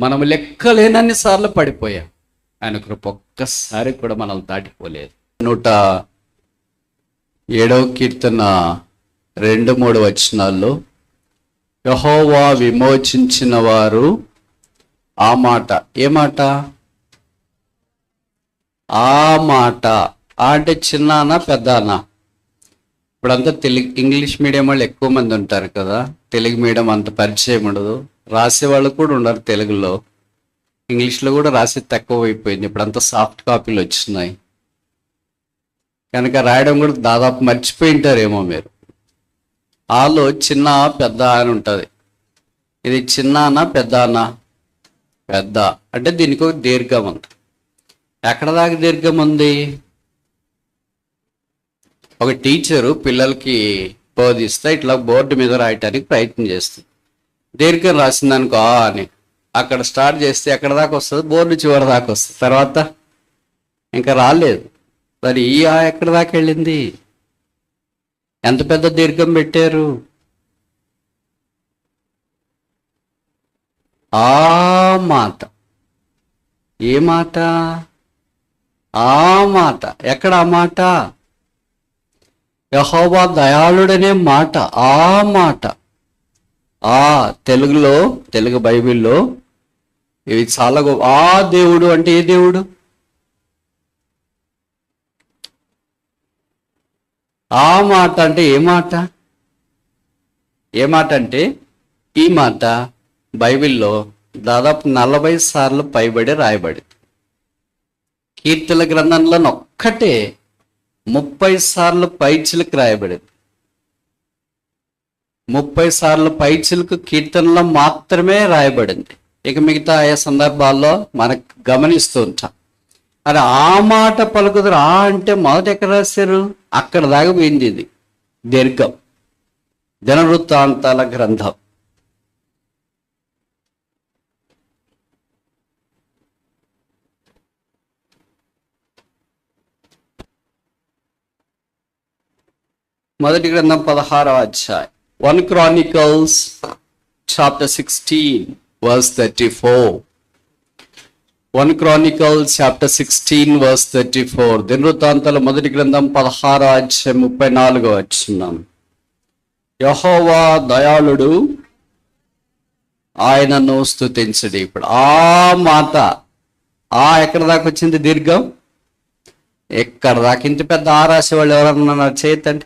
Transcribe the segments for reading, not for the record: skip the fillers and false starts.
మనం లెక్కలేనన్ని సార్లు పడిపోయాం. ఆయన కృప ఒక్కసారి కూడా మనల్ని దాటిపోలేదు. 107వ కీర్తన 2-3 వచనాల్లో యెహోవా విమోచించిన వారు ఆ మాట, ఏ మాట? ఆ మాట అంటే చిన్నానా పెద్దానా? ఇప్పుడంతా ఇంగ్లీష్ మీడియం వాళ్ళు ఎక్కువ మంది ఉంటారు కదా, తెలుగు మీడియం అంత పరిచయం ఉండదు, రాసేవాళ్ళు కూడా ఉండరు తెలుగులో. ఇంగ్లీష్లో కూడా రాసేది తక్కువ అయిపోయింది, ఇప్పుడంతా సాఫ్ట్ కాపీలు వచ్చినాయి కనుక రాయడం కూడా దాదాపు మర్చిపోయి ఉంటారేమో మీరు. ఆలో చిన్న పెద్ద అని ఉంటుంది. ఇది చిన్నానా పెద్దానా? పెద్ద అంటే దీనికి ఒక దీర్ఘం ఉంది. ఎక్కడ దాకా దీర్ఘం ఉంది? ఒక టీచరు పిల్లలకి బోధిస్తే ఇట్లా బోర్డు మీద రాయటానికి ప్రయత్నం చేస్తుంది. దీర్ఘం రాసిందనుకో ఆ అని అక్కడ స్టార్ట్ చేస్తే ఎక్కడ దాకా వస్తుంది? బోర్డు చివరి దాకా వస్తుంది. తర్వాత ఇంకా రాలేదు. మరి ఈ ఆ ఎక్కడ దాకా వెళ్ళింది? ఎంత పెద్ద దీర్ఘం పెట్టారు? ఆ మాట. ఏ మాట? ఆ మాట. ఎక్కడ ఆ మాట? యెహోవా దయాళుడనే మాట. ఆ మాట. ఆ తెలుగులో, తెలుగు బైబిల్లో ఇవి చాలా ఆ దేవుడు అంటే ఏ దేవుడు? ఆ మాట అంటే ఏ మాట? ఏ మాట అంటే ఈ మాట బైబిల్లో దాదాపు 40 సార్లు పైబడి రాయబడి, కీర్తన గ్రంథంలో ఒక్కటే 30 సార్లు పైచిలకు రాయబడింది. 30 సార్లు పైచిలకు కీర్తనలో మాత్రమే రాయబడింది. ఇక మిగతా ఆయా సందర్భాల్లో మనకు గమనిస్తూ ఉంటాం. మరి ఆ మాట పలుకుదురు. ఆ అంటే మొదట ఎక్కడ రాశారు? అక్కడ దాకా పోయింది. ఇది దీర్ఘం. దినవృత్తాంతాల గ్రంథం. మొదటి గ్రంథం 16వ అధ్యాయం. 1 Chronicles chapter 16 verse 34. 1 Chronicles chapter 16 verse 34. దినవృత్తాంతాల మొదటి గ్రంథం 16వ అధ్యాయం 34వ వచనం. యెహోవా దయాళుడు, ఆయనను స్తుతించుడి. ఇప్పుడు ఆ మాట ఆ ఎక్కడ దాకా వచ్చింది? దీర్ఘం ఎక్కడ దాకా? ఇంత పెద్ద ఆ రాసేవాళ్ళు ఎవరన్నా చేయతండి.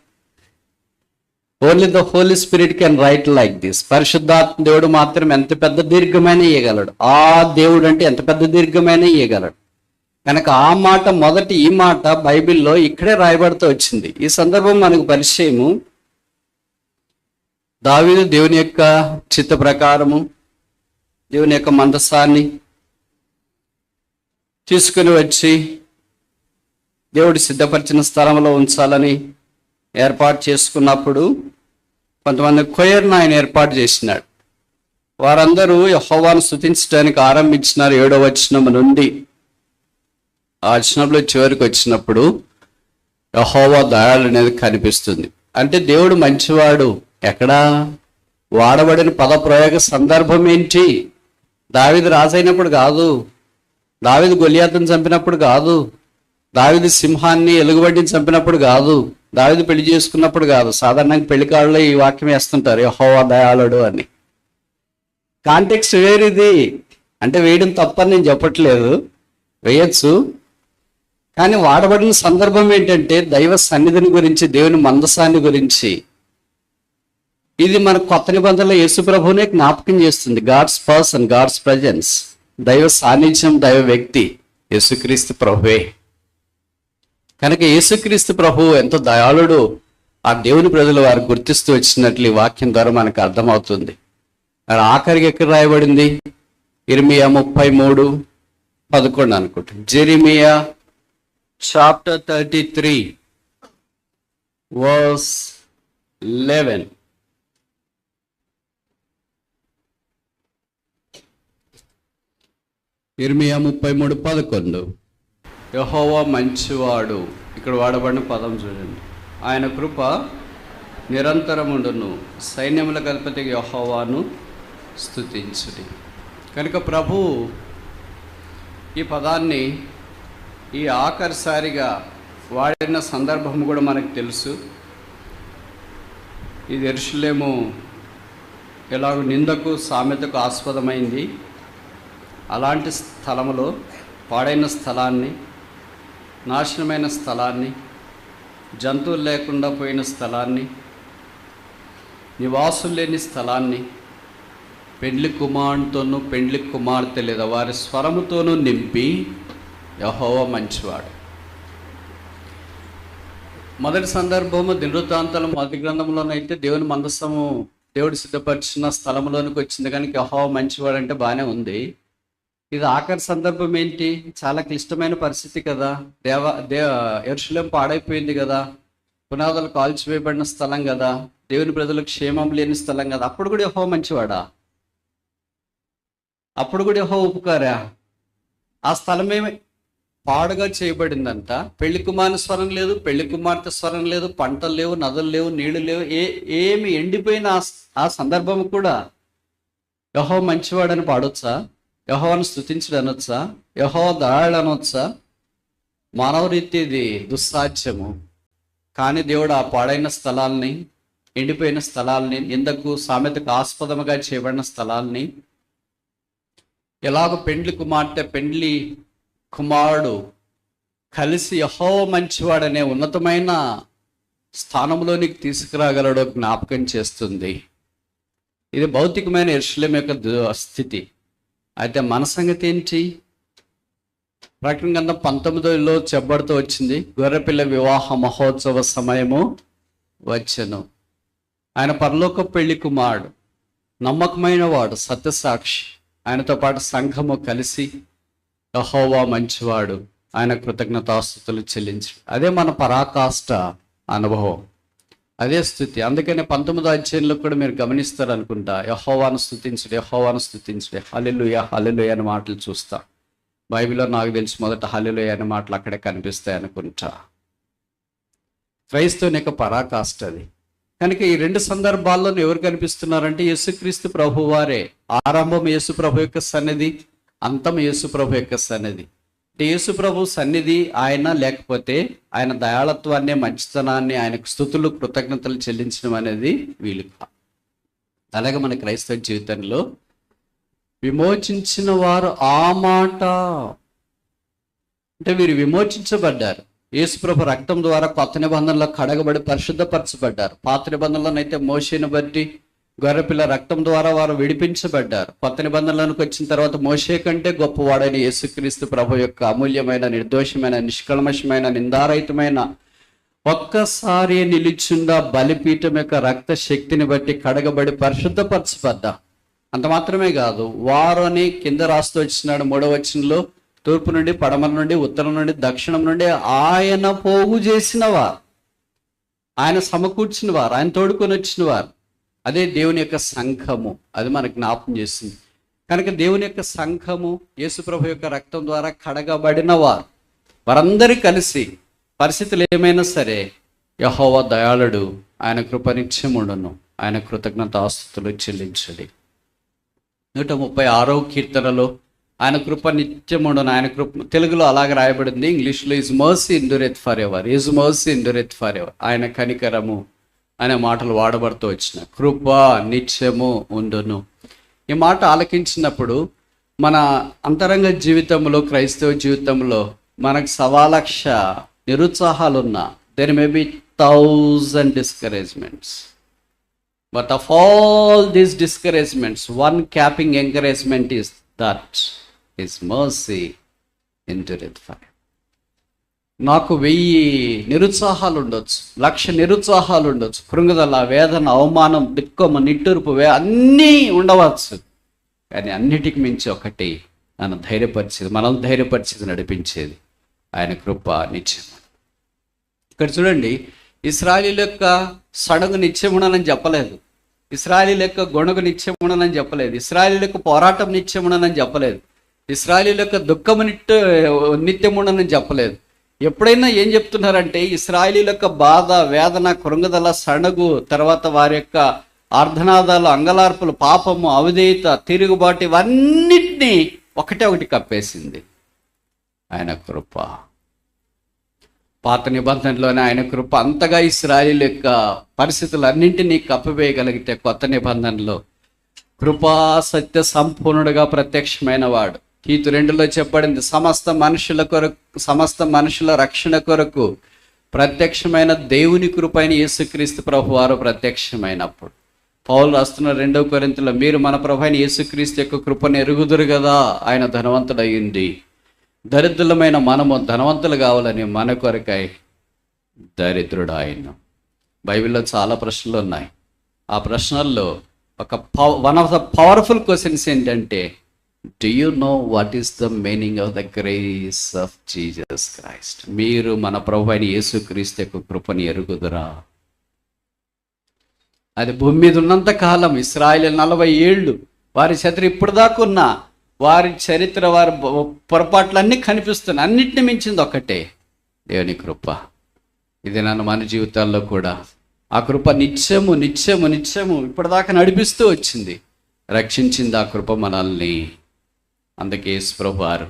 Only the Holy Spirit can write like this. పరిశుద్ధాత్మ దేవుడు మాత్రం ఎంత పెద్ద దీర్ఘమైన ఇయ్యగలడు. ఆ దేవుడు అంటే ఎంత పెద్ద దీర్ఘమైన ఇయ్యగలడు. కనుక ఆ మాట మొదటి ఈ మాట బైబిల్లో ఇక్కడే రాయబడుతూ వచ్చింది. ఈ సందర్భం మనకు పరిచయము. దావీదు దేవుని యొక్క చిత్త ప్రకారము దేవుని యొక్క మందసాన్ని తీసుకుని వచ్చి దేవుడు సిద్ధపరిచిన స్థలంలో ఉంచాలని ఏర్పాటు చేసుకున్నప్పుడు కొంతమంది కొయర్ను ఆయన ఏర్పాటు చేసినాడు. వారందరూ యెహోవాను స్తుతించడానికి ఆరంభించినారు. 7వ వచనం నుండి ఆ వచనంలో చివరికి వచ్చినప్పుడు యెహోవా దయాళుడు అనేది కనిపిస్తుంది. అంటే దేవుడు మంచివాడు. ఎక్కడా వాడబడిన పదప్రయోగ సందర్భం ఏంటి? దావీదు రాజైనప్పుడు కాదు, దావీదు గొలియాతును చంపినప్పుడు కాదు, దావీదు సింహాన్ని ఎలుగుబంటిని చంపినప్పుడు కాదు, దావీదు పెళ్లి చేసుకున్నప్పుడు కాదు. సాధారణంగా పెళ్లి కాళ్ళలో ఈ వాక్యం వేస్తుంటారు, యెహోవా దయాళుడు అని. కాంటెక్స్ట్ వేరేది. అంటే వేయడం తప్పని నేను చెప్పట్లేదు, వేయచ్చు. కానీ వాడబడిన సందర్భం ఏంటంటే దైవ సన్నిధిని గురించి, దేవుని మందసాన్ని గురించి. ఇది మన కొత్త నిబంధనలో యేసు ప్రభువునే జ్ఞాపకం చేస్తుంది. గాడ్స్ పర్సన్, గాడ్స్ ప్రజెన్స్, దైవ సాన్నిధ్యం, దైవ వ్యక్తి యేసుక్రీస్తు ప్రభువే. కనుక యేసుక్రీస్తు ప్రభువు ఎంతో దయాళుడు ఆ దేవుని ప్రజలు వారు గుర్తిస్తూ వచ్చినట్లు ఈ వాక్యం ద్వారా మనకు అర్థమవుతుంది. మరి ఆఖరికి ఎక్కడ రాయబడింది? ఇర్మియా 33:11 అనుకుంటా. Jeremiah chapter 33 verse 11. ఇర్మియా 33:11. యెహోవా మంచివాడు. ఇక్కడ వాడబడిన పదం చూడండి. ఆయన కృప నిరంతరముండును. సైన్యముల అధిపతి యెహోవాను స్తుతించుడి. కనుక ప్రభు ఈ పదాన్ని ఈ ఆఖరిసారిగా వాడిన సందర్భం కూడా మనకు తెలుసు. ఇది యెరూషలేము ఎలాగో నిందకు సామెతకు ఆస్పదమైంది. అలాంటి స్థలములో పాడైన స్థలాన్ని, నాశనమైన స్థలాన్ని, జంతువులు లేకుండా పోయిన స్థలాన్ని, నివాసులు లేని స్థలాన్ని పెండ్లి కుమారుతోనూ పెండ్లి కుమార్తె లేదా వారి స్వరముతోనూ నింపి యెహోవా మంచివాడు. మొదటి సందర్భము దినవృత్తాంతాల మొదటి గ్రంథంలోనైతే దేవుని మందసము దేవుడు సిద్ధపరిచిన స్థలంలోనికి వచ్చింది కనుక యెహోవా మంచివాడు అంటే బాగానే ఉంది. ఇది ఆఖరి సందర్భం ఏంటి? చాలా క్లిష్టమైన పరిస్థితి కదా. యెరూషలేము పాడైపోయింది కదా, పునాదులు కాల్చివేయబడిన స్థలం కదా, దేవుని ప్రజలకు క్షేమం లేని స్థలం కదా. అప్పుడు కూడా యెహోవా మంచివాడా? అప్పుడు కూడా యెహోవా ఉపకారా? ఆ స్థలమే పాడుగా చేయబడిందంట. పెళ్లి కుమారుని స్వరం లేదు, పెళ్లి కుమార్తె స్వరం లేదు, పంటలు లేవు, నదులు లేవు, నీళ్లు లేవు, ఏమి ఎండిపోయిన ఆ సందర్భం కూడా యెహోవా మంచివాడని పాడొచ్చా? యెహోవాను స్తుతించడం అనొచ్చా? యెహోవా దయాళుడు అనొచ్చా? మానవ రీతి ఇది దుస్సాధ్యము. కానీ దేవుడు ఆ పాడైన స్థలాల్ని, ఎండిపోయిన స్థలాల్ని, నిందకు సామెతకు ఆస్పదముగా చేయబడిన స్థలాల్ని, ఎలాగో పెండ్లి కుమార్తె పెండ్లి కుమారుడు కలిసి యెహోవా మంచివాడనే ఉన్నతమైన స్థానంలోనికి తీసుకురాగలడో జ్ఞాపకం చేస్తుంది. ఇది భౌతికమైన యెరూషలేము యొక్క స్థితి. అయితే మన సంగతి ఏంటి? ప్రకటన గ్రంథం 19లో చెప్పబడుతూ వచ్చింది, గొర్రెపిల్ల వివాహ మహోత్సవ సమయము వచ్చెను. ఆయన పరలోక పెళ్లి కుమారుడు, నమ్మకమైన వాడు, సత్యసాక్షి. ఆయనతో పాటు సంఘము కలిసి యెహోవా మంచివాడు, ఆయన కృతజ్ఞతాస్తుతులు చెల్లించు. అదే మన పరాకాష్ట అనుభవం, అదే స్థితి. అందుకనే 19వ అధ్యాయంలో కూడా మీరు గమనిస్తారు అనుకుంటా, యెహోవాను స్తుతించుడు, యెహోవాను స్తుతించుడు, హల్లెలూయా హల్లెలూయా అనే మాటలు చూస్తా. బైబిల్లో నాకు తెలిసి మొదట హల్లెలూయా అనే మాటలు అక్కడే కనిపిస్తాయి అనుకుంటా. క్రైస్తవుని యొక్క పరాకాష్ట అది. కనుక ఈ రెండు సందర్భాల్లో ఎవరు కనిపిస్తున్నారంటే యేసుక్రీస్తు ప్రభు వారే. ఆరంభం యేసు ప్రభు యొక్క సన్నిధి, అంతం యేసు ప్రభు యొక్క సన్నిధి. అంటే యేసు ప్రభు సన్నిధి ఆయన, లేకపోతే ఆయన దయాళత్వాన్ని, మంచితనాన్ని, ఆయనకు స్తుతులు కృతజ్ఞతలు చెల్లించడం అనేది వీలు. అలాగే మన క్రైస్తవ జీవితంలో విమోచించిన వారు ఆ మాట అంటే వీరు విమోచించబడ్డారు. యేసుప్రభు రక్తం ద్వారా కొత్త నిబంధనలో కడగబడి పరిశుద్ధపరచబడ్డారు. పాత నిబంధనలోనైతే మోషేను బట్టి గొర్రెపిల్ల రక్తం ద్వారా వారు విడిపించబడ్డారు. కొత్త నిబంధనలోనికి వచ్చిన తర్వాత మోషే కంటే గొప్పవాడైన యేసుక్రీస్తు ప్రభు యొక్క అమూల్యమైన, నిర్దోషమైన, నిష్కల్మషమైన, నిందారహితమైన, ఒక్కసారి నిలిచిండ బలిపీఠం యొక్క రక్త శక్తిని బట్టి కడగబడి పరిశుద్ధపరచబడ్డా. అంత మాత్రమే కాదు, వారు అని కింద రాస్తూ వచ్చినాడు 3వ వచనంలో, తూర్పు నుండి, పడమర నుండి, ఉత్తరం నుండి, దక్షిణం నుండి ఆయన పోగు చేసిన వారు, ఆయన సమకూర్చిన వారు, ఆయన తోడుకొని వచ్చిన వారు. అదే దేవుని యొక్క సంఘము. అది మనకు జ్ఞాపకం చేస్తుంది. కనుక దేవుని యొక్క సంఘము యేసుప్రభు యొక్క రక్తం ద్వారా కడగబడిన వారు, వారందరూ కలిసి పరిస్థితులు ఏమైనా సరే యెహోవా దయాళుడు, ఆయన కృప నిత్యముండును, ఆయన కృతజ్ఞతాస్తుతులు చెల్లించడి. 136వ కీర్తనలో ఆయన కృప నిత్యముండును, ఆయన కృప, తెలుగులో అలాగే రాయబడింది, ఇంగ్లీష్లో is mercy endureth for ever, is mercy endureth for ever. ఆయన కనికరము అనే మాటలు వాడబడుతూ వచ్చిన, కృప నిత్యము ఉండును. ఈ మాట ఆలకించినప్పుడు మన అంతరంగ జీవితంలో, క్రైస్తవ జీవితంలో మనకు 1,000,000 నిరుత్సాహాలున్నా, there may be 1,000 discouragements. But of all these discouragements, one capping encouragement is that His mercy endureth forever. నాకు 1000 నిరుత్సాహాలు ఉండొచ్చు, 1,00,000 నిరుత్సాహాలు ఉండొచ్చు, కృంగుదల, వేదన, అవమానం, దుఃఖము, నిట్టూర్పు, అన్నీ ఉండవచ్చు. కానీ అన్నిటికి మించి ఒకటి నన్ను ధైర్యపరిచేది, మనల్ని ధైర్యపరిచేది, నడిపించేది ఆయన కృప నిత్యం. ఇక్కడ చూడండి, ఇశ్రాయేలీయుల యొక్క సడగు నిత్యమునని చెప్పలేదు, ఇశ్రాయేలీయుల యొక్క గొణగు నిత్యమునని చెప్పలేదు, ఇశ్రాయేలీయుల యొక్క పోరాటం నిత్యమునని చెప్పలేదు, ఇశ్రాయేలీయుల యొక్క దుఃఖము నిత్యమునని చెప్పలేదు. ఎప్పుడైనా ఏం చెప్తున్నారంటే ఇశ్రాయేలీయుల యొక్క బాధ, వేదన, కృంగుదల, సణగు, తర్వాత వారి యొక్క ఆర్ధనాదాలు, అంగలార్పులు, పాపము, అవిధేయత, తిరుగుబాటు ఇవన్నిటినీ ఒకటే ఒకటి కప్పేసింది ఆయన కృప. పాత నిబంధనలోనే ఆయన కృప అంతగా ఇశ్రాయేలు యొక్క పరిస్థితులన్నింటినీ కప్పివేయగలిగితే, కొత్త నిబంధనలో కృపా సత్య సంపూర్ణుడుగా ప్రత్యక్షమైన వాడు. తీతు 2లో చెప్పబడింది, సమస్త మనుషుల రక్షణ కొరకు ప్రత్యక్షమైన దేవుని కృపైన యేసుక్రీస్తు ప్రభు వారు ప్రత్యక్షమైనప్పుడు. పౌలు రాస్తున్న 2వ కొరింథీలో, మీరు మన ప్రభు అయిన యేసుక్రీస్తు యొక్క కృపను ఎరుగుదురు కదా, ఆయన ధనవంతుడయ్యింది, దరిద్రులమైన మనము ధనవంతులు కావాలని మన కొరకై దరిద్రుడు ఆయన. బైబిల్లో చాలా ప్రశ్నలు ఉన్నాయి. ఆ ప్రశ్నల్లో one of the powerful questions ఏంటంటే, do you know what is the meaning of the grace of Jesus Christ? మీరు మన ప్రభు అయిన యేసుక్రీస్తు యొక్క కృపని ఎరుగుదురా? అది భూమి మీద ఉన్నంత కాలం ఇశ్రాయేలు 40 ఏళ్ళు వారి చరిత్ర ఇప్పుడు దాకా ఉన్న వారి చరిత్ర, వారి పొరపాట్లన్నీ కనిపిస్తున్నాయి. అన్నిటిని మించింది ఒక్కటే, దేవుని కృప. ఇది మన జీవితాల్లో కూడా ఆ కృప నిత్యము నిత్యము నిత్యము ఇప్పటిదాకా నడిపిస్తూ వచ్చింది, రక్షించింది ఆ కృప మనల్ని. అందుకే యేసు ప్రభు వారు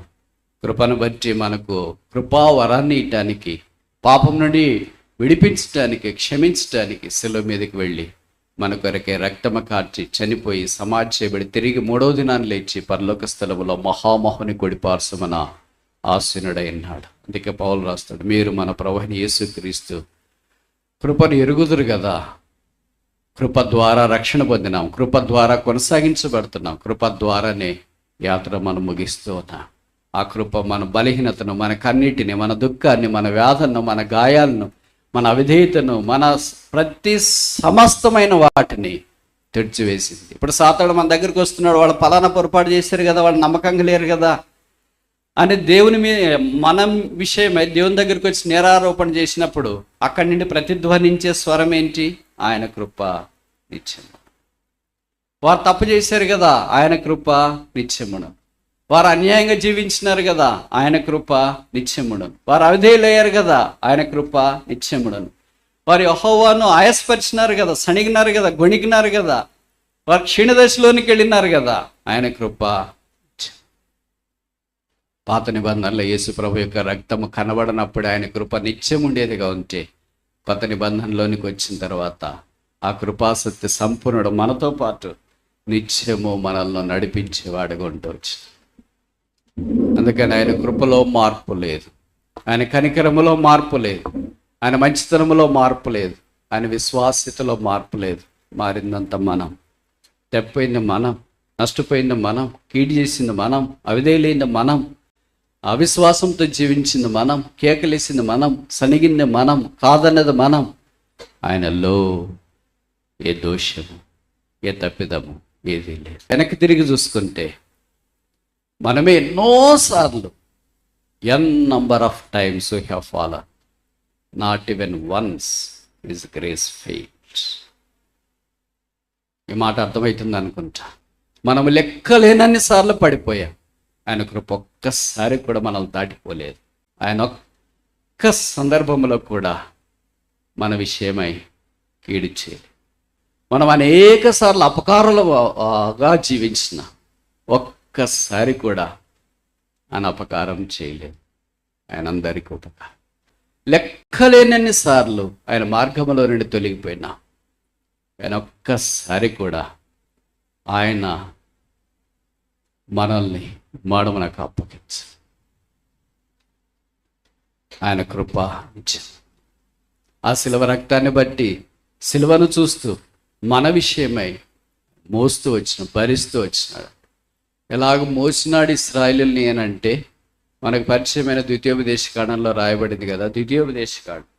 కృపను బట్టి మనకు కృపా వరాన్ని ఇవ్వటానికి, పాపం నుండి విడిపించడానికి, క్షమించడానికి శిలువ మీదకి వెళ్ళి మన కొరకే రక్తము కార్చి చనిపోయి సమాధి చేయబడి తిరిగి 3వ దినాన్ని లేచి పరలోక స్థలములో మహామహుని కుడిపార్శ్వమున ఆసీనుడైనాడు. అందుకే పౌలు రాస్తాడు, మీరు మన ప్రభువైన యేసుక్రీస్తు కృపను ఎరుగుదురు కదా. కృప ద్వారా రక్షణ పొందినాం, కృప ద్వారా కొనసాగించబడుతున్నాం, కృప ద్వారానే యాత్ర మనం ముగిస్తూ ఉన్నాం. ఆ కృప మన బలహీనతను, మన కన్నీటిని, మన దుఃఖాన్ని, మన వ్యాధులను, మన గాయాలను, మన అవిధేయతను, మన ప్రతి సమస్తమైన వాటిని తెడ్చివేసింది. ఇప్పుడు సాతాను మన దగ్గరికి వస్తున్నాడు, వాళ్ళు పలానా పొరపాటు చేశారు కదా, వాళ్ళు నమ్మకంగా లేరు కదా అని దేవుని మన విషయమై దేవుని దగ్గరికి వచ్చి నేరారోపణ చేసినప్పుడు అక్కడి నుండి ప్రతిధ్వనించే స్వరం ఏంటి? ఆయన కృప నిత్యము. వారు తప్పు చేశారు కదా, ఆయన కృప నిత్యమును. వారు అన్యాయంగా జీవించినారు కదా, ఆయన కృప నిత్యమును. వారు అవిధేయులయ్యారు కదా, ఆయన కృప నిత్యమును. వారు యెహోవాను ఆయాసపరిచినారు కదా, సణిగినారు కదా, గొణికినారు కదా, వారు క్షీణదశలోనికి వెళ్ళినారు కదా, ఆయన కృప. పాత నిబంధనలో యేసు ప్రభు యొక్క రక్తము కనబడినప్పుడు ఆయన కృప నిత్యం ఉండేదిగా ఉంటే, కొత్త నిబంధనలోనికి వచ్చిన తర్వాత ఆ కృపాసక్తి సంపూర్ణుడు మనతో పాటు నిత్యము మనల్ని నడిపించేవాడుగా ఉండవచ్చు. అందుకని ఆయన కృపలో మార్పు లేదు, ఆయన కనికరములో మార్పు లేదు, ఆయన మంచితనములో మార్పు లేదు, ఆయన విశ్వాస్యతలో మార్పు లేదు. మారిందంత మనం, తప్పిపోయింది మనం, నష్టపోయింది మనం, కీడు చేసింది మనం, అవిధేయులైంది మనం, అవిశ్వాసంతో జీవించింది మనం, కేకలేసింది మనం, సనిగింది మనం, కాదన్నది మనం. ఆయనలో ఏ దోషము, ఏ తప్పిదము ఏదీ లేదు. వెనక్కి తిరిగి చూసుకుంటే మనమే ఎన్నోసార్లు, n number of times we have fallen, not even once is grace failed. ఈ మాట అర్థమవుతుంది అనుకుంటా. మనము లెక్కలేనన్ని సార్లు పడిపోయాం, ఆయన కృప ఒక్కసారి కూడా మనల్ని దాటిపోలేదు. ఆయన ఒక్క సందర్భంలో కూడా మన విషయమై కీడు చేయలేదు. మనం అనేక సార్లు అపకారాలుగా జీవించిన ఒక్కసారి కూడా ఆయన అపకారం చేయలేదు. ఆయన అందరికీ ఉపకారం. లెక్కలేనన్ని సార్లు ఆయన మార్గంలో నుండి తొలగిపోయినా ఆయన ఒక్కసారి కూడా ఆయన మనల్ని మాడమనకు అప్పగించు. ఆయన కృప ఇచ్చింది. ఆ శిలువ రక్తాన్ని బట్టి, శిలువను చూస్తూ మన విషయమై మోస్తూ వచ్చిన, భరిస్తూ వచ్చినాడు. ఎలాగ మోసినాడు ఇశ్రాయేలుని అని అంటే మనకు పరిచయమైన ద్వితీయోపదేశకాండంలో రాయబడింది కదా. ద్వితీయోపదేశకాండం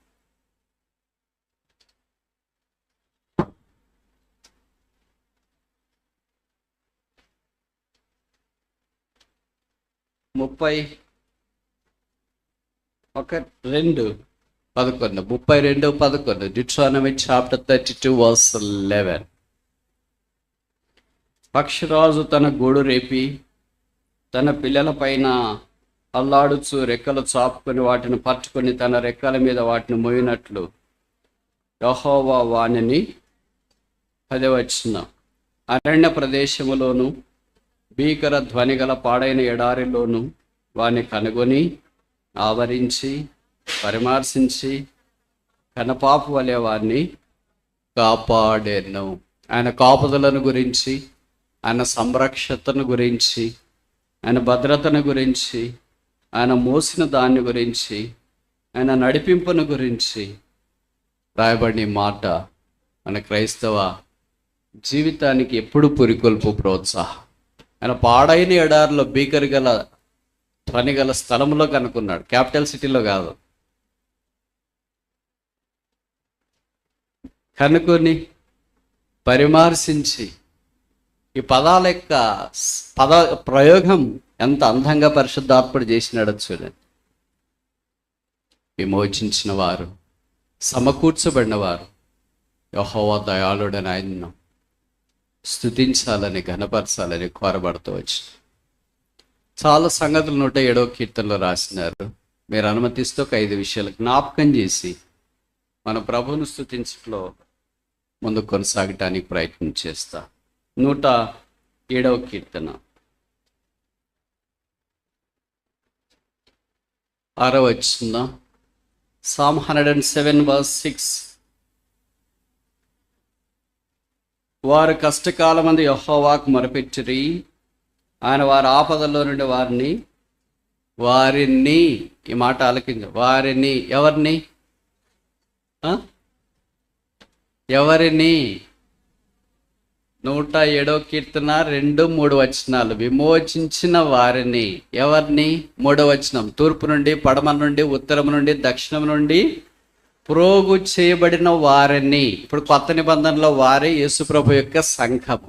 32:11 Deuteronomy chapter 32 verse 11. పక్షిరాజు తన గూడు రేపి తన పిల్లల పైన అల్లాడుచు రెక్కలు చాపుకొని వాటిని పట్టుకొని తన రెక్కల మీద వాటిని మోయినట్లు యెహోవా వానిని 10వ అరణ్య ప్రదేశములోను భీకర ధ్వనిగల పాడైన ఎడారిలోను వాని కనుగొని ఆవరించి పరిమార్శించి కనపాపు వలె వారిని కాపాడెను. ఆయన కాపుదలను గురించి, ఆయన సంరక్షతను గురించి, ఆయన భద్రతను గురించి, ఆయన మోసిన దాన్ని గురించి, ఆయన నడిపింపును గురించి రాయబడిన మాట మన క్రైస్తవ జీవితానికి ఎప్పుడు పురికొల్పు, ప్రోత్సాహం. ఆయన పాడైన ఎడారిలో భీకరి గల ధ్వని గల స్థలంలో కనుక్కున్నాడు, క్యాపిటల్ సిటీలో కాదు. కనుకొని పరిమార్శించి, ఈ పదాల యొక్క ప్రయోగం ఎంత అందంగా పరిశుద్ధాత్ముడు చేసినాడో చూడండి. విమోచించిన వారు, సమకూర్చబడిన వారు యెహోవా దయాళుడని ఆయన్ను స్తుతించాలని, ఘనపరచాలని కోరబడుతూ వచ్చి చాలా సంగతులు 107వ కీర్తనలో రాసినారు. మీరు అనుమతిస్తూ ఒక 5 విషయాలు జ్ఞాపకం చేసి మన ప్రభువును స్తుతించట్లో ముందు కొనసాగటానికి ప్రయత్నం చేస్తా. 107వ కీర్తన 6వ వచనం. Psalm 107 verse 6. వారు కష్టకాలమందు యెహోవాకు మొరపెట్టిరి, ఆయన వారి ఆపదల్లో నుండి వారిని ఈ మాట ఆలకించు. వారిని ఎవరిని 107వ కీర్తన 2-3 వచనాలు. విమోచించిన వారిని, ఎవరిని? 3వ వచనం. తూర్పు నుండి, పడమ నుండి, ఉత్తరం నుండి, దక్షిణం నుండి ప్రోగు చేయబడిన వారిని. ఇప్పుడు కొత్త నిబంధనలో వారే యేసుప్రభు యొక్క సంఘము,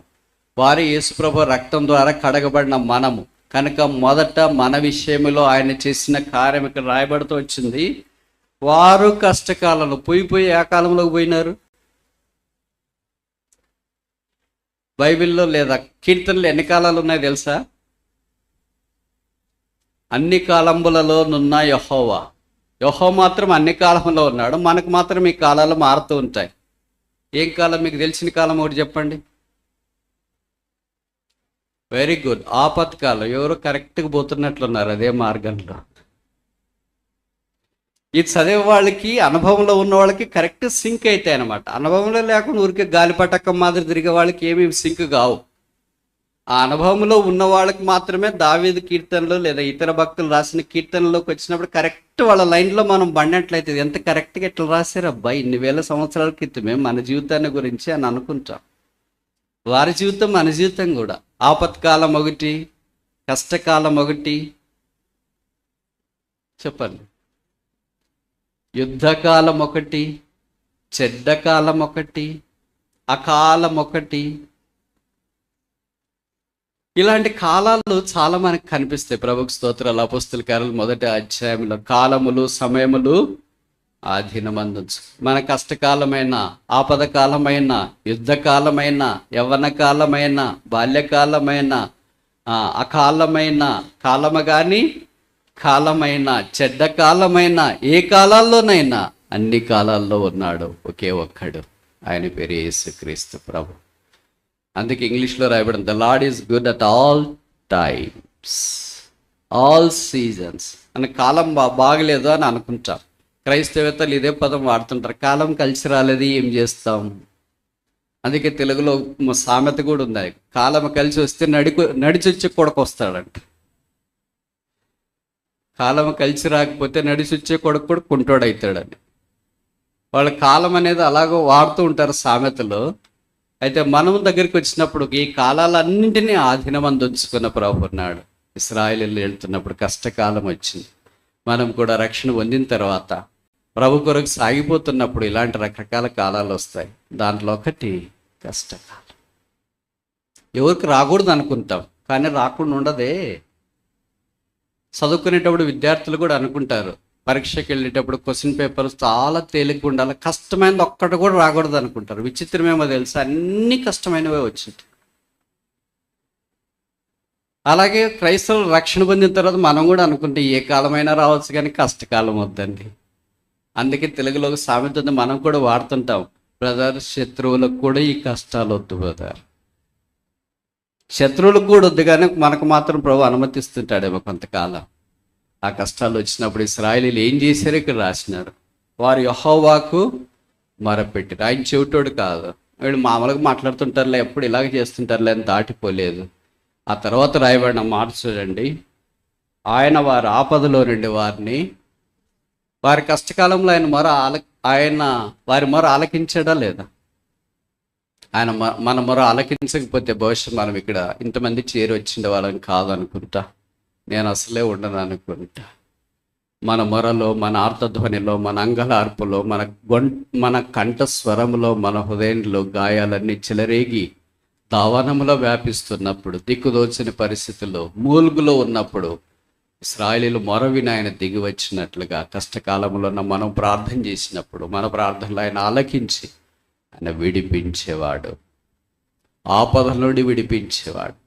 వారే యేసుప్రభు రక్తం ద్వారా కడగబడిన మనము. కనుక మొదట మన విషయంలో ఆయన చేసిన కార్యం ఇక్కడ రాయబడుతూ వచ్చింది. వారు కష్టకాలంలో పోయి ఏ కాలంలోకి పోయినారు? బైబిల్లో లేదా కీర్తనలు ఎన్ని కాలాలు ఉన్నాయి తెలుసా? అన్ని కాలంబులలో నున్న యెహోవా మాత్రం అన్ని కాలంలో ఉన్నాడు. మనకు మాత్రం ఈ కాలాలు మారుతూ ఉంటాయి. ఏం కాలం? మీకు తెలిసిన కాలం ఒకటి చెప్పండి. వెరీ గుడ్, ఆపత్కాలం. ఎవరు కరెక్ట్గా పోతున్నట్లున్నారు అదే మార్గంలో. ఇది చదివే వాళ్ళకి, అనుభవంలో ఉన్న వాళ్ళకి కరెక్ట్ సింక్ అవుతాయి అన్నమాట. అనుభవంలో లేకుండా ఊరికే గాలిపటకం మాదిరి తిరిగే వాళ్ళకి ఏమీ సింక్ కావు. ఆ అనుభవంలో ఉన్న వాళ్ళకి మాత్రమే దావీదు కీర్తనలు లేదా ఇతర భక్తులు రాసిన కీర్తనలోకి వచ్చినప్పుడు కరెక్ట్ వాళ్ళ లైన్లో మనం పడినట్లయితే ఎంత కరెక్ట్గా ఎట్లా రాశారు అబ్బాయి, ఇన్ని వేల సంవత్సరాల క్రితమే మన జీవితాన్ని గురించి అని అనుకుంటాం. వారి జీవితం మన జీవితం కూడా. ఆపత్కాలం ఒకటి, కష్టకాలం ఒకటి, చెప్పండి, యుద్ధకాలం ఒకటి, చెడ్డకాలం ఒకటి, అకాలం ఒకటి. ఇలాంటి కాలాలు చాలా మనకు కనిపిస్తాయి. ప్రభుకు స్తోత్రాలు. అపోస్తల కార్యాలు 1వ అధ్యాయంలో కాలములు, సమయములు ఆధీనమందుంచు. మన కష్టకాలమైన, ఆపదకాలమైన, యుద్ధకాలమైన, యవ్వన కాలమైన, బాల్యకాలమైన, అకాలమైన కాలము కానీ, కాలమైన, చెడ్డ కాలమైన, ఏ కాలాల్లోనైనా అన్ని కాలాల్లో ఉన్నాడు ఒకే ఒక్కడు. ఆయన పేరు యేసుక్రీస్తు ప్రభు. అందుకే ఇంగ్లీష్లో రాయబడింది, the lord is good at all times, all seasons. అని కాలం బాగలేదు అని అనుకుంటాం. క్రైస్తవేత్తలు ఇదే పదం వాడుతుంటారు. కాలం కలిసి రాలేదు, ఏం చేస్తాం? అందుకే తెలుగులో సామెత కూడా ఉంది, కాలం కలిసి వస్తే నడిచి వచ్చి కొడుకు వస్తాడంట. కాలం కలిసి రాకపోతే నడిచి వచ్చే కొడుకు కూడా కుంటోడవుతాడని. వాళ్ళ కాలం అనేది అలాగో వాడుతూ ఉంటారు సామెతలు. అయితే మనం దగ్గరికి వచ్చినప్పుడు ఈ కాలాలన్నింటినీ ఆధీనమందు ఉంచుకున్న ప్రభు ఉన్నాడు. ఇశ్రాయేలీయులు వెళ్తున్నప్పుడు కష్టకాలం వచ్చింది. మనం కూడా రక్షణ పొందిన తర్వాత ప్రభు కొరకు సాగిపోతున్నప్పుడు ఇలాంటి రకరకాల కాలాలు వస్తాయి. దాంట్లో ఒకటి కష్టకాలం. ఎవరికి రాకూడదు అనుకుంటాం, కానీ రాకుండా ఉండదే. చదువుకునేటప్పుడు విద్యార్థులు కూడా అనుకుంటారు, పరీక్షకి వెళ్ళేటప్పుడు క్వశ్చన్ పేపర్స్ చాలా తేలిగ్గా ఉండాలి, కష్టమైనది ఒక్కటి కూడా రాకూడదు అనుకుంటారు. విచిత్రమేమో తెలుసా, అన్ని కష్టమైనవే వచ్చింది. అలాగే క్రైస్తవులు రక్షణ పొందిన తర్వాత మనం కూడా అనుకుంటే ఏ కాలమైనా రావచ్చు కానీ కష్టకాలం వద్దండి. అందుకే తెలుగులో సామెత ఉంది, మనం కూడా వాడుతుంటాం, బ్రదర్, శత్రువులకు కూడా ఈ కష్టాలు వద్దు బ్రదర్. శత్రువులకు కూడా వద్దు, కానీ మనకు మాత్రం ప్రభు అనుమతిస్తుంటాడేమో కొంతకాలం. ఆ కష్టాలు వచ్చినప్పుడు ఇశ్రాయేలీయులు ఏం చేశారో ఇక్కడ రాసినారు. వారు యెహోవాకు మొరపెట్టారు. ఆయన చెవిటోడు కాదు, వీళ్ళు మామూలుగా మాట్లాడుతుంటారులే, ఎప్పుడు ఇలాగ చేస్తుంటారులే అని దాటిపోలేదు. ఆ తర్వాత రాయబడిన మాట చూడండి. ఆయన వారి ఆపదలో నుండి వారిని, వారి కష్టకాలంలో ఆయన వారి మొర ఆలకించాడా లేదా? ఆయన మన మొర ఆలకించకపోతే బహుశా మనం ఇక్కడ ఇంతమంది చేరి వచ్చిండే వాళ్ళని కాదనుకుంటా, నేను అసలే ఉండను అనుకుంటా. మన మొరలో, మన ఆర్తధ్వనిలో, మన అంగలార్పులో, మన కంఠస్వరంలో, మన హృదయంలో గాయాలన్నీ చెలరేగి దావనంలో వ్యాపిస్తున్నప్పుడు, దిక్కుదోచని పరిస్థితుల్లో, మూలుగులో ఉన్నప్పుడు ఇశ్రాయేలీయులు మొర విని ఆయన దిగి వచ్చినట్లుగా కష్టకాలంలో మనం ప్రార్థన చేసినప్పుడు మన ప్రార్థనలు ఆయన ఆలకించి ఆయన విడిపించేవాడు, ఆపదల నుండి విడిపించేవాడు.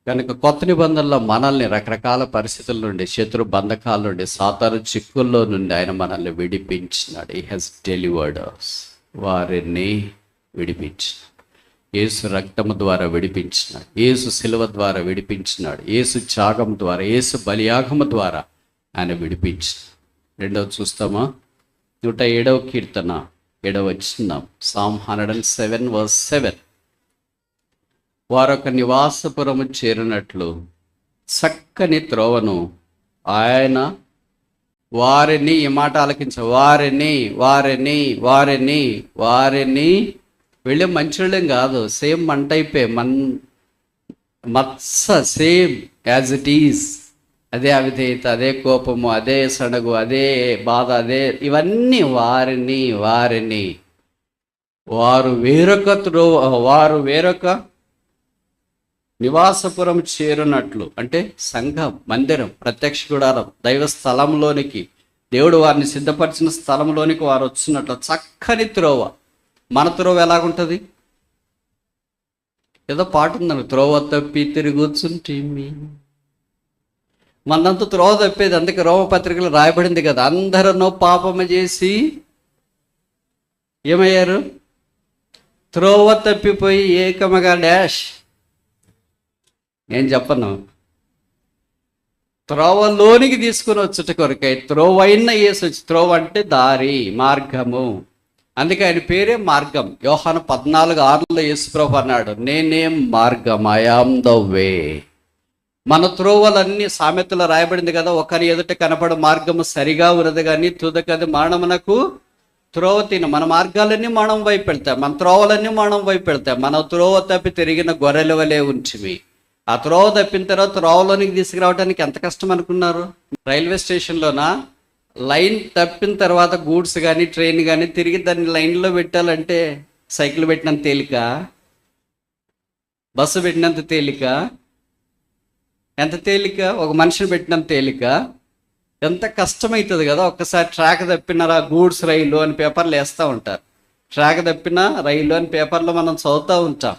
కనుక కొత్త నిబంధనలో మనల్ని రకరకాల పరిస్థితుల నుండి, శత్రు బంధకాల నుండి, సాతాను చిక్కుల్లో నుండి ఆయన మనల్ని విడిపించినాడు. He has delivered us. వారిని విడిపించినాడు. యేసు రక్తము ద్వారా విడిపించినాడు, యేసు శిలువ ద్వారా విడిపించినాడు, యేసు త్యాగం ద్వారా, యేసు బలియాగము ద్వారా ఆయన విడిపించినాడు. రెండవది చూస్తామా? 107వ కీర్తన 7వ వచనం, Psalm 107:7. వారొక నివాసపురము చేరినట్లు చక్కని త్రోవను ఆయన వారిని, ఈ మాట ఆలకించ, వారిని వారిని వారిని వారిని వెళ్ళే మంచిళ్ళేం కాదు, సేమ్ మన టైపే, సేమ్ యాజ్ ఇట్ ఈజ్. అదే అవిధేయత, అదే కోపము, అదే సడగు, అదే బాధ, అదే ఇవన్నీ వారిని వారిని వారు వేరొక నివాసపురం చేరునట్లు, అంటే సంఘం, మందిరం, ప్రత్యక్ష గుడారం, దైవ స్థలంలోనికి, దేవుడు వారిని సిద్ధపరిచిన స్థలంలోనికి వారు వచ్చినట్లు చక్కని త్రోవ. మన త్రోవ ఎలాగుంటుంది? ఏదో పాట ఉందండి, త్రోవ తప్పి తిరుగుతుంటేమి. మనంతా త్రోవ తప్పేది. అందుకే రోమపత్రికలో రాయబడింది కదా, అందరూ పాపము చేసి ఏమయ్యారు? త్రోవ తప్పిపోయి ఏకమగా డాష్. నేను చెప్పను, త్రోవలోనికి తీసుకుని వచ్చుట కొరకై త్రోవైన యేసు వచ్చి, త్రోవ అంటే దారి, మార్గము. అందుకే ఆయన పేరే మార్గం. యోహాను 14:6 యేసుప్రభు అన్నాడు, నేనేం మార్గం, ఐ యామ్ ద వే. మన త్రోవలన్నీ సామెతలో రాయబడింది కదా, ఒకరి ఎదుట కనపడు మార్గము సరిగా ఉన్నది కానీ తుదకది మరణమునకు త్రోవ తిన. మన మార్గాలన్నీ మనం వైపు వెళ్తాయి, మన త్రోవలన్నీ మనం వైపు వెళ్తాయి. మన త్రోవ తప్పి తిరిగిన గొర్రెల వలె ఉంచివి. ఆ త్రోవ తప్పిన తర్వాత త్రోవలోనికి తీసుకురావడానికి ఎంత కష్టం అనుకున్నారు? రైల్వే స్టేషన్లోన లైన్ తప్పిన తర్వాత గూడ్స్ కానీ ట్రైన్ కానీ తిరిగి దాన్ని లైన్లో పెట్టాలంటే సైకిల్ పెట్టినంత తేలిక, బస్సు పెట్టినంత తేలిక, ఎంత తేలిక, ఒక మనిషిని పెట్టినంత తేలిక. ఎంత కష్టమవుతుంది కదా. ఒక్కసారి ట్రాక్ తప్పినారా గూడ్స్ రైలు అని పేపర్లు వేస్తూ ఉంటారు, ట్రాక్ తప్పిన రైలు అని పేపర్లో మనం చదువుతూ ఉంటాం.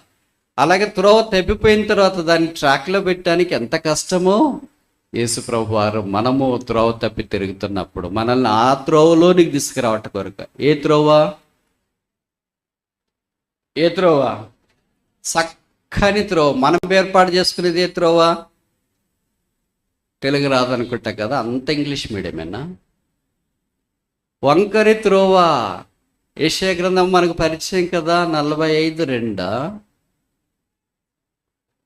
అలాగే త్రోవ తప్పిపోయిన తర్వాత దాన్ని ట్రాక్లో పెట్టడానికి ఎంత కష్టమో, యేసుప్రభు వారు మనము త్రోవ తప్పి తిరుగుతున్నప్పుడు మనల్ని ఆ త్రోవలోనికి తీసుకురావట కొరకు. ఏ త్రోవ? చక్కని త్రోవ. మనం ఏర్పాటు చేసుకునేది ఏ త్రోవ? తెలుగు రాదనుకుంటా కదా, అంత ఇంగ్లీష్ మీడియమేనా? వంకరి త్రోవ. యెషయా గ్రంథం మనకు పరిచయం కదా, 45:2.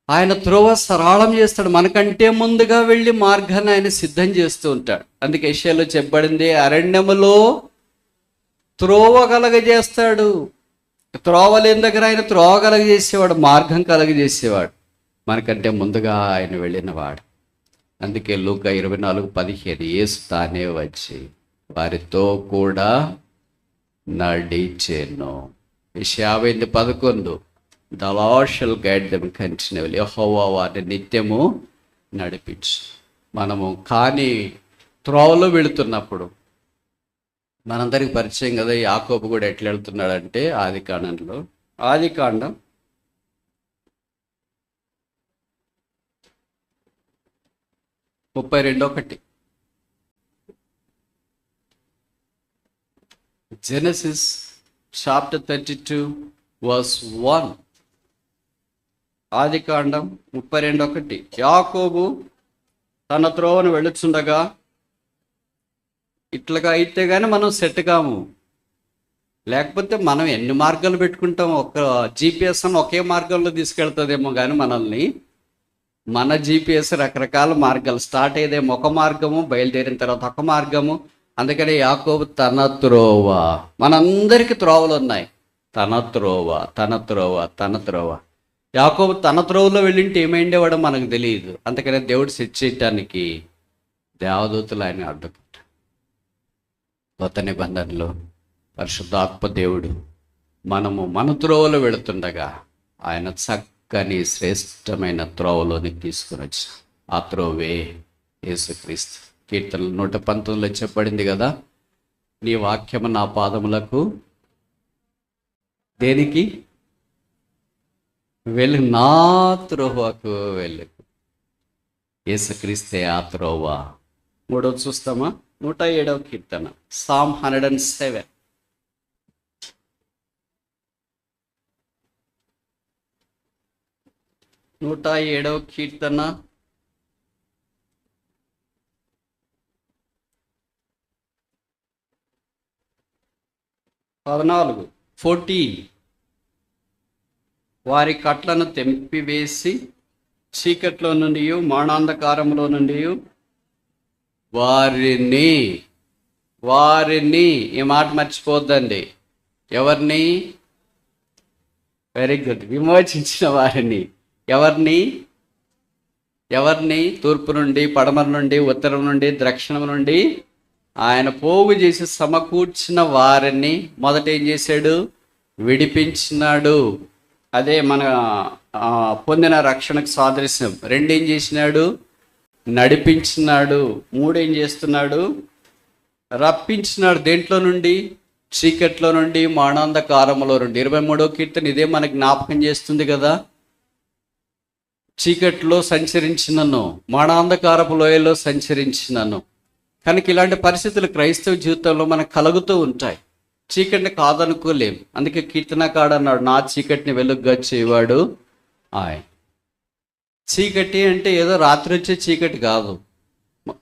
ఆయన త్రోవ సరళం చేస్తాడు, మనకంటే ముందుగా వెళ్ళి మార్గాన్ని ఆయన సిద్ధం చేస్తూ ఉంటాడు. అందుకే యెషయాలో చెప్పబడింది, అరణ్యములో త్రోవ కలగజేస్తాడు. త్రోవ లేని దగ్గర ఆయన త్రోవ కలగజేసేవాడు, మార్గం కలగజేసేవాడు, మనకంటే ముందుగా ఆయన వెళ్ళినవాడు. అందుకే లూకా 24:15 యేసు తానే వచ్చి వారితో కూడా నడిచెను. యెషయా 50:11 The Lord shall guide them continually. యెహోవా వారిని నిత్యము నడిపించు. మనము కానీ త్రోవలో వెళుతున్నప్పుడు మనందరికి పరిచయం కదా, యాకోబు కూడా ఎట్లా వెళ్తున్నాడంటే ఆదికాండం 32:1. Genesis chapter 32 verse 1. ఆదికాండం 32:1. యాకోబు తన త్రోవను వెళ్ళుచుండగా, ఇట్లాగా అయితే కానీ మనం సెట్ కాము. లేకపోతే మనం ఎన్ని మార్గాలు పెట్టుకుంటాం, ఒక జీపీఎస్ అని ఒకే మార్గంలో తీసుకెళ్తుందేమో కానీ మనల్ని, మన జీపీఎస్ రకరకాల మార్గాలు, స్టార్ట్ అయ్యేదేమో ఒక మార్గము, బయలుదేరిన తర్వాత ఒక మార్గము. అందుకని యాకోబు తన త్రోవ, మనందరికీ త్రోవలు ఉన్నాయి, తన త్రోవ తన త్రోవ తన త్రోవ. యాకోబు తన త్రోవలో వెళ్ళింటే ఏమైండేవాడో మనకు తెలియదు. అందుకనే దేవుడు సెట్ చేయటానికి దేవదూతలు ఆయన అడ్డుకుంటాడు. కొత్త నిబంధనలో పరిశుద్ధాత్మ దేవుడు మనము మన త్రోవలో వెళుతుండగా ఆయన చక్కని శ్రేష్టమైన త్రోవలోనికి తీసుకుని వచ్చి, ఆ త్రోవే యేసుక్రీస్తు. కీర్తనలు 119లో చెప్పబడింది కదా, నీ వాక్యము నా పాదములకు దేనికి వెలుగు, నా త్రోవకు వెలుగు. యేసుక్రీస్తే ఆ త్రోవ. 3వ చూస్తామా, 107వ కీర్తన, Psalm 107. 107వ కీర్తన 14. వారి కట్లను తెంపివేసి చీకట్లో నుండి మరణాంధకారంలో నుండి వారిని ఈ మాట మర్చిపోద్దండి, ఎవరిని, వెరీ గుడ్, విమోచించిన వారిని. ఎవరిని తూర్పు నుండి, పడమర నుండి, ఉత్తరం నుండి, దక్షిణం నుండి ఆయన పోగు చేసి సమకూర్చిన వారిని మొదట ఏం చేశాడు, విడిపించినాడు. అదే మన పొందిన రక్షణకు సాదృశ్యం. 2 ఏం చేసినాడు, నడిపించినాడు. 3 ఏం చేస్తున్నాడు, రప్పించినాడు. దేంట్లో నుండి, చీకట్లో నుండి, మరణాంధకారములో నుండి. 23వ కీర్తన ఇదే మనకి జ్ఞాపకం చేస్తుంది కదా, చీకట్లో సంచరించినను, మరణాంధకారపు లోయలో సంచరించినను. కనుక ఇలాంటి పరిస్థితులు క్రైస్తవ జీవితంలో మనకు కలుగుతూ ఉంటాయి. చీకటిని కాదనుకోలేం. అందుకే కీర్తనకాడు అన్నాడు, నా చీకటిని వెలుగుగా చేయవాడు ఆయన. చీకటి అంటే ఏదో రాత్రి వచ్చే చీకటి కాదు,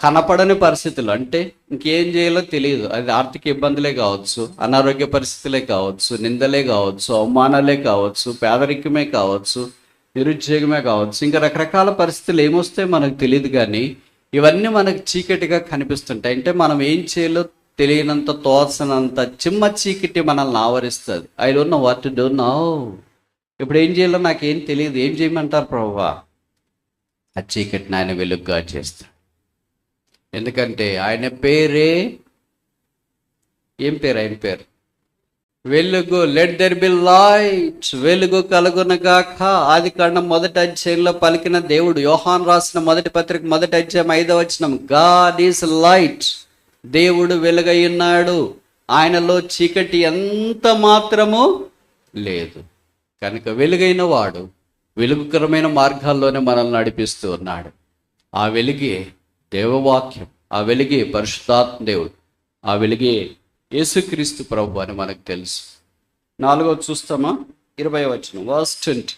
కనపడని పరిస్థితులు. అంటే ఇంకేం చేయాలో తెలియదు. అది ఆర్థిక ఇబ్బందులే కావచ్చు, అనారోగ్య పరిస్థితులే కావచ్చు, నిందలే కావచ్చు, అవమానాలే కావచ్చు, పేదరికమే కావచ్చు, నిరుద్యోగమే కావచ్చు, ఇంకా రకరకాల పరిస్థితులు ఏమొస్తే మనకు తెలియదు. కానీ ఇవన్నీ మనకు చీకటిగా కనిపిస్తుంటాయి. అంటే మనం ఏం చేయాలో తెలియనంత, తోచనంత చిమ్మ చీకటి మనల్ని ఆవరిస్తుంది. I don't know what to do now. ఇప్పుడు ఏం చేయాలో నాకేం తెలియదు. ఏం చేయమంటారు ప్రభువా? ఆ చీకటిని ఆయన వెలుగుగా చేస్తాడు. ఎందుకంటే ఆయన పేరే, ఏం పేరు? ఆయన పేరు వెలుగు. లెట్ దెర్ బి లైట్, వెలుగు కలుగునగాక. ఆదికాండం 1వ అధ్యాయంలో పలికిన దేవుడు. యోహాను రాసిన 1వ పత్రిక 1వ అధ్యాయం 5వ వచనం, గాడ్ ఈజ్ లైట్, దేవుడు వెలుగై ఉన్నాడు, ఆయనలో చీకటి ఎంత మాత్రము లేదు. కనుక వెలుగైన వాడు వెలుగుకరమైన మార్గాల్లోనే మనల్ని నడిపిస్తూ ఉన్నాడు. ఆ వెలుగే దేవవాక్యం, ఆ వెలుగే పరిశుద్ధాత్మ దేవుడు, ఆ వెలుగే యేసుక్రీస్తు ప్రభు అని మనకు తెలుసు. 4వ చూస్తామా, 20వ వచనం, verse 20.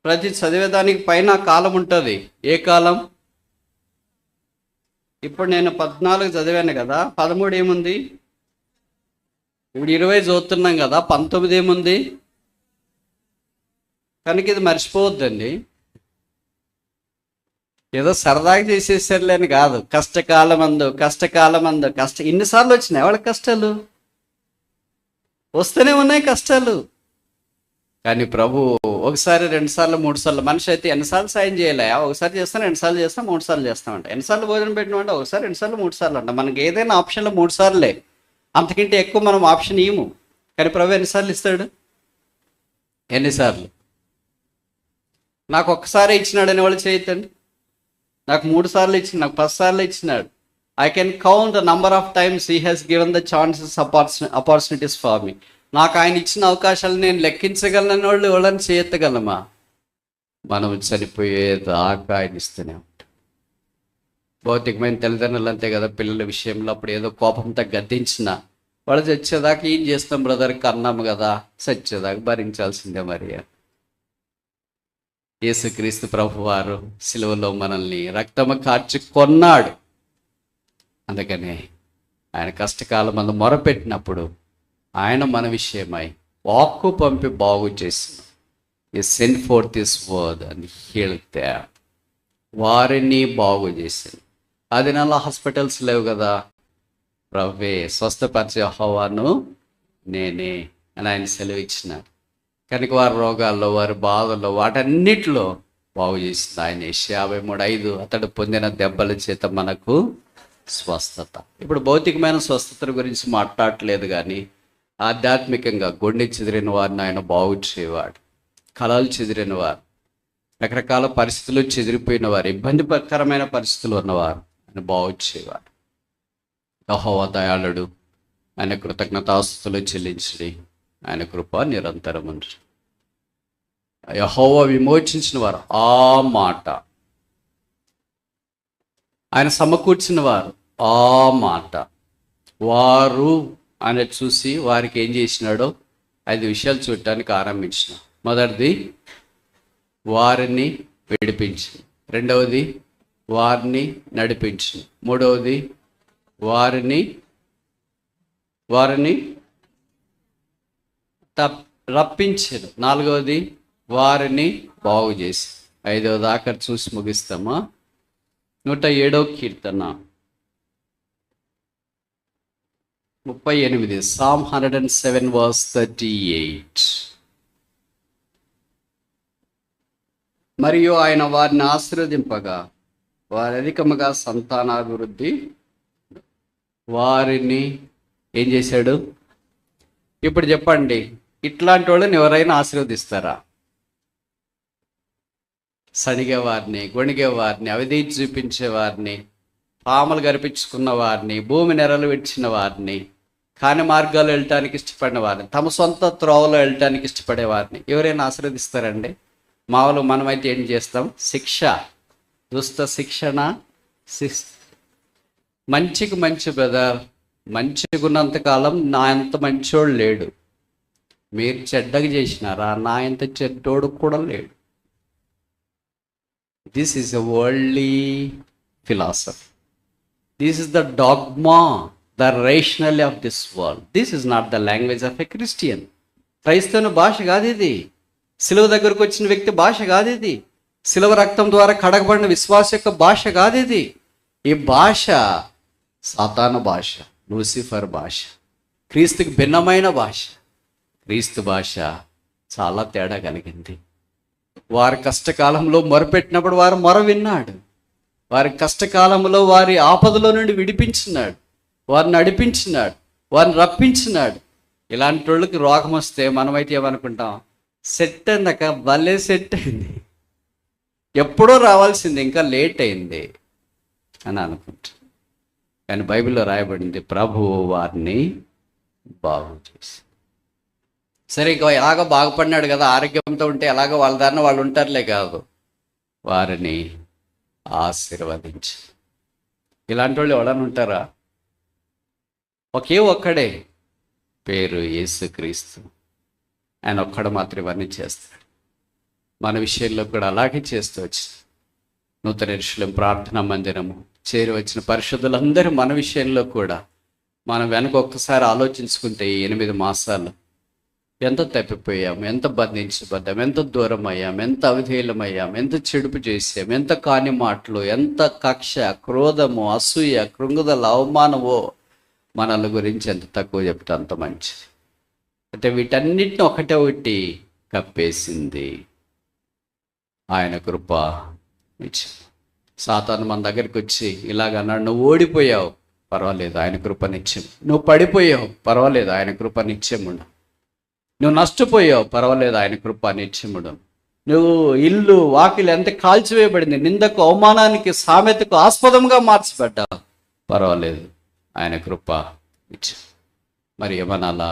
ప్రతి చదివేదానికి పైన కాలం ఉంటుంది. ఏ కాలం? ఇప్పుడు నేను 14 చదివాను కదా, 13 ఏముంది? ఇప్పుడు 20 చదువుతున్నాం కదా, 19 ఏముంది? కనుక ఇది మర్చిపోవద్దండి. ఏదో సరదాగా చేసేసారులేని కాదు. కష్టకాలమందు ఎన్నిసార్లు వచ్చినాయి వాళ్ళకి కష్టాలు? వస్తూనే ఉన్నాయి కష్టాలు. కానీ ప్రభు ఒకసారి, 2 సార్లు, 3 సార్లు. మనిషి అయితే ఎన్నిసార్లు సాయం చేయలే? ఒకసారి చేస్తాను, 2 సార్లు చేస్తాం, 3 సార్లు చేస్తామంట. ఎన్నిసార్లు భోజనం పెట్టినామంటే ఒకసారి, 2 సార్లు, 3 సార్లు అంట. మనకి ఏదైనా ఆప్షన్లో 3 సార్లే, అంతకంటే ఎక్కువ మనం ఆప్షన్ ఇవ్వము. కానీ ప్రభు ఎన్నిసార్లు ఇస్తాడు? ఎన్నిసార్లు? నాకు ఒక్కసారి ఇచ్చినాడు అని వాళ్ళు చేయొద్దండి. నాకు 3 సార్లు ఇచ్చినాడు, నాకు 10 సార్లు ఇచ్చినాడు. I can count the number of times he has given the chances, opportunities for me. నాకు ఆయన ఇచ్చిన అవకాశాలు నేను లెక్కించగలను. వాళ్ళు ఎవరైనా చేయెత్తగలమా? మనం చనిపోయేదాకా ఆయన ఇస్తూనే ఉంటాం. భౌతికమైన తల్లిదండ్రులు అంతే కదా, పిల్లల విషయంలో అప్పుడు ఏదో కోపంతో గద్దించిన వాళ్ళు చచ్చేదాకా ఏం చేస్తాం బ్రదర్కి అన్నాము కదా, చచ్చేదాకా భరించాల్సిందే. మరి యేసుక్రీస్తు ప్రభువారు సిలువలో మనల్ని రక్తము కార్చి కొన్నాడు. అందుకనే ఆయన కష్టకాలం మనం మొరపెట్టినప్పుడు ఆయన మన విషయమై వాక్కు పంపి బాగు చేసిన ఈ సెండ్ ఫోర్త్ దిస్ వర్డ్ అని హీల్డ్ వారిని బాగు చేసింది. ఆ దినాల్లో హాస్పిటల్స్ లేవు కదా, ప్రభువే స్వస్థపరిచే యెహోవాను నేనే అని ఆయన సెలవు ఇచ్చినాడు. కనుక వారి రోగాల్లో, వారి బాధల్లో, వాటన్నిటిలో బాగు చేసింది ఆయన. యెషయా 53:5 అతడు పొందిన దెబ్బల చేత మనకు స్వస్థత. ఇప్పుడు భౌతికమైన స్వస్థత గురించి మాట్లాడట్లేదు, కానీ ఆధ్యాత్మికంగా గుండె చెదిరిన వారిని ఆయన బాగు చేయవాడు. కళలు చెదిరిన వారు, రకరకాల పరిస్థితులు చెదిరిపోయిన వారు, ఇబ్బందికరమైన పరిస్థితులు ఉన్నవారు ఆయన బాగు చేయవాడు. యెహోవా దయాళుడు, ఆయన కృతజ్ఞతాస్తుతులు చెల్లించడి, ఆయన కృప నిరంతరం ఉంది. యెహోవా విమోచించిన వారు ఆ మాట, ఆయన సమకూర్చిన వారు ఆ మాట, వారు ఆయన చూసి వారికి ఏం చేసినాడో 5 విషయాలు చూడటానికి ఆరంభించిన. మొదటిది వారిని విడిపించింది, రెండవది వారిని నడిపించింది, మూడవది వారిని రప్పించారు, నాలుగవది వారిని బాగు చేసి, ఐదవది ఆఖరి చూసి ముగిస్తామా. 107వ కీర్తన 38, Psalm 107 verse 38. మరియు ఆయన వారిని ఆశీర్వదింపగా వారి అధికముగా సంతానాభివృద్ధి, వారిని ఏం చేశాడు? ఇప్పుడు చెప్పండి, ఇట్లాంటి వాళ్ళని ఎవరైనా ఆశీర్వదిస్తారా? సడిగేవారిని, గొణిగేవారిని, అవిధేయత చూపించేవారిని, పాములు గరిపించుకున్న వారిని, భూమి నెరలు విడిచిన వారిని, కాని మార్గాలు వెళ్ళటానికి ఇష్టపడిన వారిని, తమ సొంత త్రోవలో వెళ్ళటానికి ఇష్టపడే వారిని ఎవరైనా ఆశీర్వదిస్తారండి? మామూలు మనమైతే ఏం చేస్తాం? శిక్ష, దుష్ట శిక్షణ. మంచికి మంచి బ్రదర్, మంచిగా ఉన్నంతకాలం నా ఎంత మంచోడు లేడు. మీరు చెడ్డగా చేసినారా, నా ఎంత చెడ్డోడు కూడా లేడు. This is a worldly philosophy. This is the dogma, the rational of this world. This is not the language of a Christian. క్రైస్తవుని భాష కాదు ఇది. సిలువ దగ్గరకు వచ్చిన వ్యక్తి భాష కాదు ఇది. సిలువ రక్తం ద్వారా కడగబడిన విశ్వాస యొక్క భాష కాదు ఇది. ఈ భాష సాతాను భాష, లూసిఫర్ భాష, క్రీస్తుకి భిన్నమైన భాష. క్రీస్తు భాష చాలా తేడా కలిగింది. వారి కష్టకాలంలో మొరపెట్టినప్పుడు వారు మొర విన్నాడు. వారి కష్టకాలంలో వారి ఆపదలో నుండి విడిపించినాడు, వారిని నడిపించినాడు, వారిని రప్పించినాడు. ఇలాంటి వాళ్ళకి రోగం వస్తే మనమైతే ఏమనుకుంటాం? సెట్ అయిందక, భలే సెట్ అయింది, ఎప్పుడో రావాల్సింది, ఇంకా లేట్ అయింది అని అనుకుంటాం. కానీ బైబిల్లో రాయబడింది, ప్రభువు వారిని బాగు చేసి. సరే, ఇక ఎలాగో బాగుపడినాడు కదా, ఆరోగ్యంతో ఉంటే ఎలాగో వాళ్ళ దారిన వాళ్ళు ఉంటారులే కాదు, వారిని ఆశీర్వదించి. ఇలాంటి వాళ్ళు ఎవడని ఉంటారా? ఒకే ఒక్కడే, పేరు యేసుక్రీస్తు. ఆయన ఒక్కడు మాత్రం ఇవన్నీ చేస్తాడు. మన విషయంలో కూడా అలాగే చేస్తూ వచ్చింది. నూతన యెరూషలేము ప్రార్థనా మందిరము చేరి వచ్చిన పరిశుద్ధులందరూ మన విషయంలో కూడా మనం వెనక ఒక్కసారి ఆలోచించుకుంటే ఈ 8 మాసాలు ఎంత తప్పిపోయాం, ఎంత బంధించబడ్డాం, ఎంత దూరం అయ్యాం, ఎంత అవిధేయులమయ్యాం, ఎంత చెడుపు చేసాం, ఎంత కాని మాటలు, ఎంత కక్ష, క్రోధము, అసూయ, కృంగుదల, అవమానమో మనల గురించి ఎంత తక్కువ చెప్తే అంత మంచిది. అంటే వీటన్నిటిని ఒకటి కప్పేసింది ఆయన కృప నిత్యం. సాతాను మన దగ్గరికి వచ్చి ఇలాగన్నాడు, నువ్వు ఓడిపోయావు, పర్వాలేదు, ఆయన కృప నిత్యం. నువ్వు పడిపోయావు, పర్వాలేదు, ఆయన కృప నిత్యముడు. నువ్వు నష్టపోయావు, పర్వాలేదు, ఆయన కృప నిత్యముడు. నువ్వు ఇల్లు వాకిలు ఎంత కాల్చివేయబడింది, నిందకు, అవమానానికి, సామెతకు ఆస్పదంగా మార్చబడ్డావు, పర్వాలేదు, ఆయన కృప నిత్యం. మరి ఏమనాలా?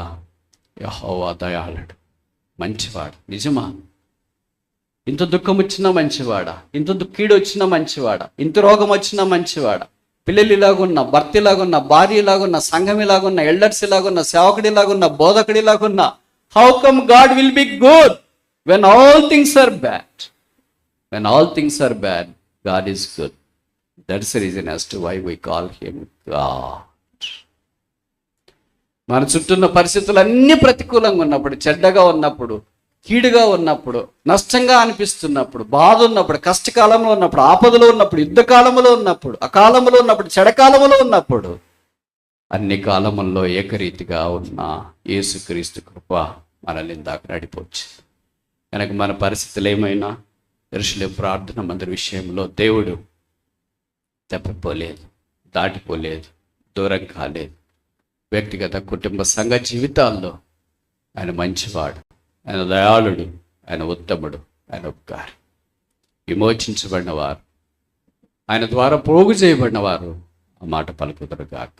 యెహోవా దయాళుడు, మంచివాడు. నిజమా? ఇంత దుఃఖం వచ్చినా మంచివాడా, ఇంత కీడు వచ్చినా మంచివాడా, ఇంత రోగం వచ్చినా మంచివాడా, పిల్లలు ఇలాగున్నా, భర్త ఇలాగున్నా, భార్య ఇలాగున్నా, సంఘం ఇలాగున్నా, ఎల్డర్స్ ఇలాగున్నా, సేవకుడిలాగున్నా, బోధకుడిలాగున్నా, how come God will be good when all things are bad? When all things are bad, God is good. That's the reason as to why we call him God. మన చుట్టూ ఉన్న పరిస్థితులు అన్నీ ప్రతికూలంగా ఉన్నప్పుడు, చెడ్డగా ఉన్నప్పుడు, కీడుగా ఉన్నప్పుడు, నష్టంగా అనిపిస్తున్నప్పుడు, బాధ ఉన్నప్పుడు, కష్టకాలంలో ఉన్నప్పుడు, ఆపదలో ఉన్నప్పుడు, యుద్ధకాలంలో ఉన్నప్పుడు, అకాలంలో ఉన్నప్పుడు, చెడకాలంలో ఉన్నప్పుడు, అన్ని కాలముల్లో ఏకరీతిగా ఉన్న యేసుక్రీస్తు కృప మనల్ని దాకా నడిపోవచ్చు. కనుక మన పరిస్థితులు ఏమైనా యెరూషలేము ప్రార్థన మందిర విషయంలో దేవుడు తప్పిపోలేదు, దాటిపోలేదు, దూరం కాలేదు. వ్యక్తిగత కుటుంబ సంఘ జీవితాల్లో ఆయన మంచివాడు, ఆయన దయాళుడు, ఆయన ఉత్తముడు, ఆయన ఉపకారి. విమోచించబడిన వారు, ఆయన ద్వారా పోగు చేయబడిన వారు ఆ మాట పలుకుదురు గాక.